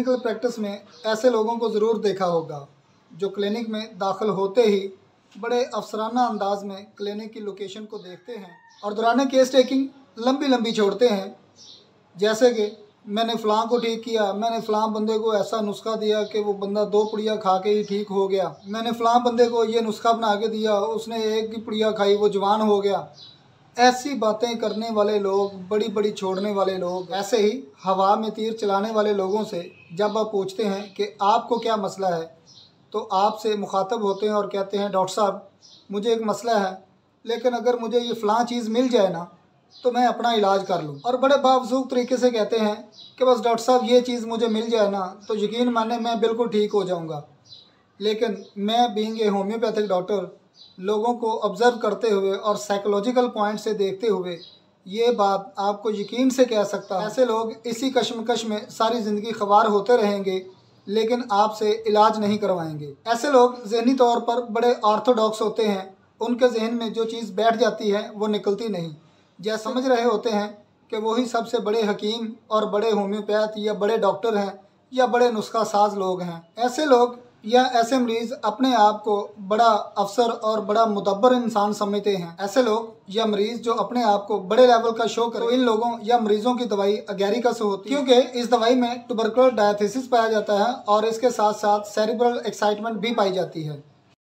Clinical practice में ऐसे लोगों को ज़रूर देखा होगा जो क्लिनिक में दाखिल होते ही बड़े अफसराना अंदाज में क्लिनिक की लोकेशन को देखते हैं और दौरान केस टेकिंग लंबी लंबी छोड़ते हैं, जैसे कि मैंने फ़लाँ को ठीक किया, मैंने फ़लाँ बंदे को ऐसा नुस्खा दिया कि वो बंदा 2 पुड़िया खा के ही ठीक हो गया, मैंने फ़लाँ बंदे को ये नुस्खा बना के दिया, उसने एक ही पुड़िया खाई वो जवान हो गया। ऐसी बातें करने वाले लोग, बड़ी बड़ी छोड़ने वाले लोग, ऐसे ही हवा में तीर चलाने वाले लोगों से जब आप पूछते हैं कि आपको क्या मसला है, तो आपसे मुखातब होते हैं और कहते हैं डॉक्टर साहब मुझे एक मसला है, लेकिन अगर मुझे ये फ़लाँ चीज़ मिल जाए ना तो मैं अपना इलाज कर लूँ। और बड़े बावजूद तरीके से कहते हैं कि बस डॉक्टर साहब ये चीज़ मुझे मिल जाए ना तो यकीन माने मैं बिल्कुल ठीक हो जाऊँगा। लेकिन मैं बीइंग ए होम्योपैथिक डॉक्टर लोगों को ऑब्ज़र्व करते हुए और साइकोलॉजिकल पॉइंट से देखते हुए ये बात आपको यकीन से कह सकता हूँ, ऐसे लोग इसी कश्मकश में सारी ज़िंदगी ख़वार होते रहेंगे लेकिन आपसे इलाज नहीं करवाएंगे। ऐसे लोग ज़हनी तौर पर बड़े ऑर्थोडॉक्स होते हैं, उनके जहन में जो चीज़ बैठ जाती है वो निकलती नहीं, जैसे समझ रहे होते हैं कि वही सबसे बड़े हकीम और बड़े होम्योपैथ या बड़े डॉक्टर हैं या बड़े नुस्खा साज लोग हैं। ऐसे लोग या ऐसे मरीज़ अपने आप को बड़ा अफसर और बड़ा मुदब्बर इंसान समझते हैं। ऐसे लोग या मरीज़ जो अपने आप को बड़े लेवल का शो करें, तो इन लोगों या मरीज़ों की दवाई अगैरिका से होती है, क्योंकि इस दवाई में ट्यूबरकुलर डायथिसिस पाया जाता है और इसके साथ साथ सेरिब्रल एक्साइटमेंट भी पाई जाती है।